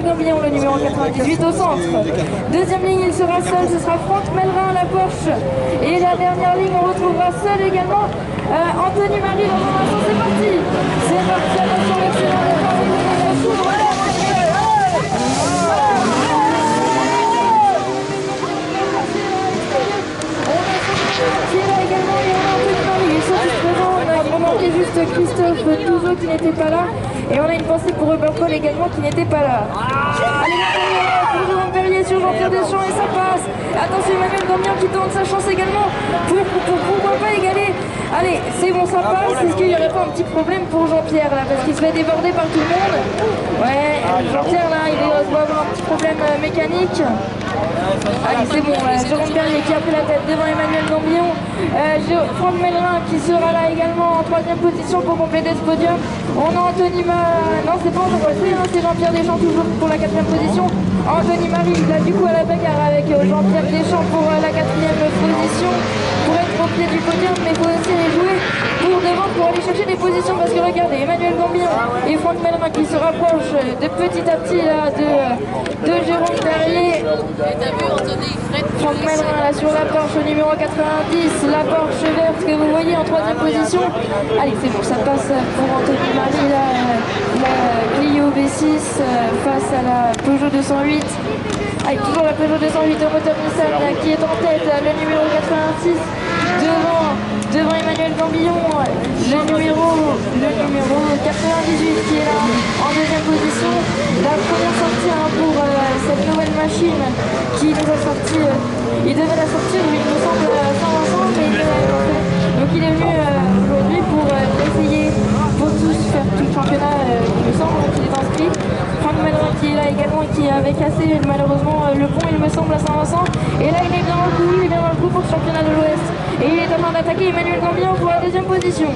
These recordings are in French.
Emmanuel Gambillon, le numéro 98 au centre. Deuxième ligne, il sera seul, ce sera Franck Mellerin à la Porsche. Et la dernière ligne, on retrouvera seul également Anthony Marie dans un instant. C'est parti. C'est parti, attention, l'excellent départ. Qui est là également, il y a Anthony Marie, ils sont tous présents. On a manqué juste Christophe Touzeau qui n'était pas là. Et on a une pensée pour Robert Paul également qui n'était pas là. Allez, pour Jérôme Perrier sur Jean-Pierre Deschamps et ça passe. Attention, Emmanuel Gambillon qui tente sa chance également pour pourquoi pas égaler. Allez, c'est bon, ça passe. Est-ce qu'il n'y aurait pas un petit problème pour Jean-Pierre là, parce qu'il se fait déborder par tout le monde? Ouais, Jean-Pierre là, il doit avoir un petit problème mécanique. Allez, c'est bon, Jérôme Perrier qui a pris la tête devant Emmanuel Gambillon. Franck Mellerin qui sera là également en troisième position pour compléter ce podium. On a Anthony non, c'est pas encore passé, hein, c'est Jean-Pierre Deschamps toujours pour la quatrième position. Anthony Marie, il a du coup à la bagarre avec Jean-Pierre Deschamps pour la quatrième position, pour être au pied du podium, mais il faut aussi les jouer pour devant pour aller chercher des positions, parce que regardez, Emmanuel Gambillon et Franck Mellerin qui se rapprochent de petit à petit là de Jérôme Perrier. Franck Mellerin là sur la Porsche au numéro 90, la Porsche verte que vous voyez en troisième position. Allez, c'est bon, ça passe pour Anthony Marie là, la Clio V6 face à la Peugeot 208. Allez, toujours la Peugeot 208 au moteur Nissan qui est en tête, le numéro 86 devant Emmanuel Gambillon, le numéro 98 qui est là en deuxième position. La première sortie pour cette nouvelle machine qui nous a sorti, il devait la sortir, il me semble, à Saint-Vincent, mais il l'a pas fait. Donc il est venu aujourd'hui pour essayer, pour tous faire tout le championnat, il me semble qu'il est inscrit. Franck Mellerin qui est là également, qui avait cassé malheureusement le pont, il me semble, à Saint-Vincent. Et là il est bien dans le coup, il est bien dans le coup pour le championnat de l'Ouest. Et il est en train d'attaquer Emmanuel Gambillon pour la deuxième position.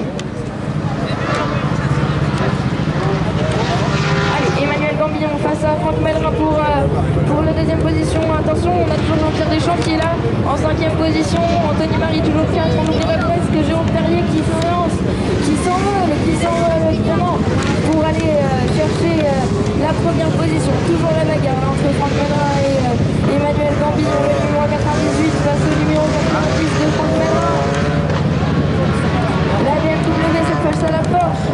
Allez, Emmanuel Gambillon face à Franck Mellerin pour la deuxième position. Attention, on a toujours Jean-Pierre Deschamps qui est là en cinquième position. Anthony Marie toujours 4, on n'oubliera presque Jérôme Perrier qui se lance, qui s'envole vraiment pour aller chercher la première position. Toujours la bagarre entre Franck Mellerin et Emmanuel Gambillon, le numéro 98 face au numéro 90 de Franck Mellerin. La BMW cette fois à la Porsche.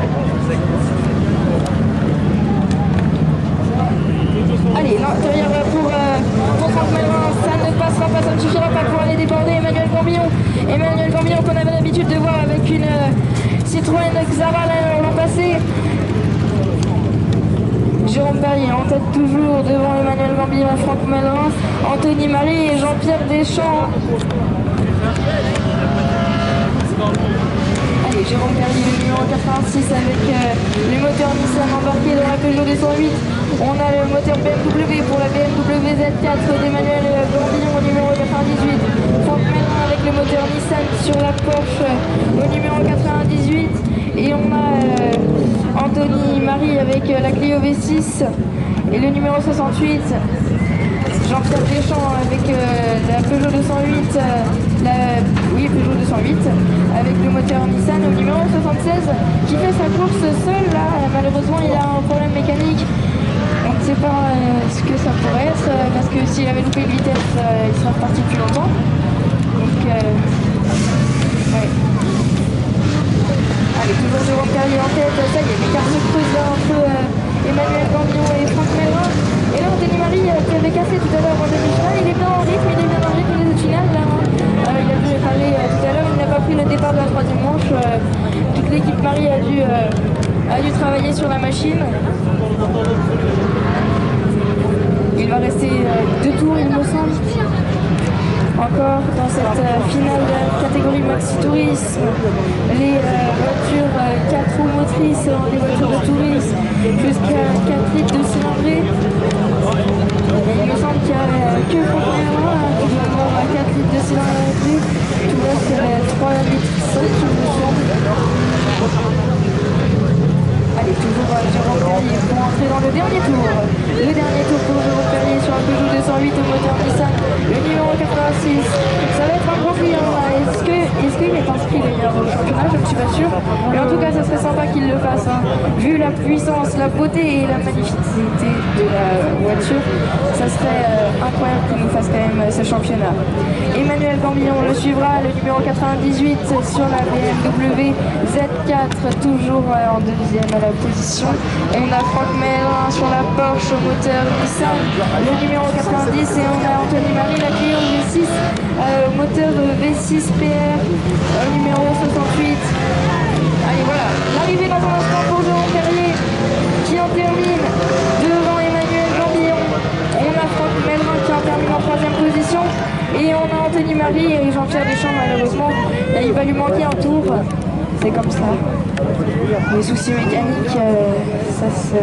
Allez, l'intérieur pour Franck Mellerin, ça ne passera pas, ça ne suffira pas pour aller déborder Emmanuel Gambillon. Emmanuel Gambillon qu'on avait l'habitude de voir avec une Citroën Xara l'an passé. Jérôme Perrier en tête toujours devant Emmanuel Gambillon, Franck Mellerin, Anthony Marie et Jean-Pierre Deschamps. Allez, Jérôme Perrier, le numéro 86 avec les moteurs Nissan embarqués dans la Peugeot 208. On a le moteur BMW pour la BMW Z4 d'Emmanuel Gambillon au numéro 98. Franck Mellerin avec le moteur Nissan sur la Porsche au numéro 98. Et on a Anthony Marie avec la Clio V6 et le numéro 68. Jean-Pierre Deschamps avec la Peugeot 208, Peugeot 208 avec le moteur Nissan au numéro 76 qui fait sa course seul là. Malheureusement il a un problème mécanique, on ne sait pas ce que ça pourrait être parce que s'il avait loupé de vitesse il serait reparti depuis longtemps. Donc ouais. Allez, toujours Jérôme Perrier en tête, ça y est, l'écart se creuse là entre Emmanuel Gambillon et Franck Mellerin. Et là, Anthony Marie qui avait cassé tout à l'heure en demi-finale, il est bien en rythme, il est de finale là. Il a dû parler tout à l'heure, il n'a pas pris le départ de la troisième manche. Toute l'équipe Marie a dû travailler sur la machine. Il va rester 2 tours, il me semble. Encore dans cette finale catégorie Maxi Tourisme, les voitures 4 roues motrices, les voitures de tourisme, jusqu'à 4 litres de cylindrée. Il me semble qu'il n'y a que Franck Mellerin qui doit avoir 4 litres de cylindrée. Tout le reste c'est 3 litres 5, il me semble. Allez, toujours Jérôme Perrier pour entrer dans le dernier tour. Le dernier tour pour Jérôme Perrier sur un Peugeot 208. 88 au moteur Nissan, le numéro 86. Ça va être un gros client là. Est-ce qu'il est inscrit d'ailleurs au championnat? Je ne suis pas sûre. Mais en tout cas, ça serait sympa qu'il le fasse. Hein. Vu la puissance, la beauté et la magnificité de la voiture, ça serait incroyable qu'il nous fasse quand même ce championnat. Emmanuel Gambillon le suivra, le numéro 98 sur la BMW Z4, toujours en deuxième à la position. On a Franck Mélin sur la Porsche au moteur Nissan, le numéro 90, et on a Anthony Marie, la Clio V6, moteur V6 PR, numéro 68. Allez voilà, l'arrivée dans un instant pour Jérôme Perrier, qui en termine devant Emmanuel Gambillon. On a Franck Mélin qui en termine en troisième position. Et on a Anthony Marie et Jean-Pierre Deschamps, malheureusement. Là, il va lui manquer un tour. C'est comme ça. Les soucis mécaniques, ça se...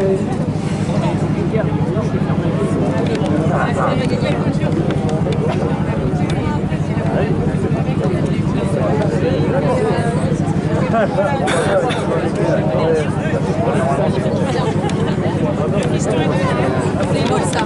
C'est beau ça.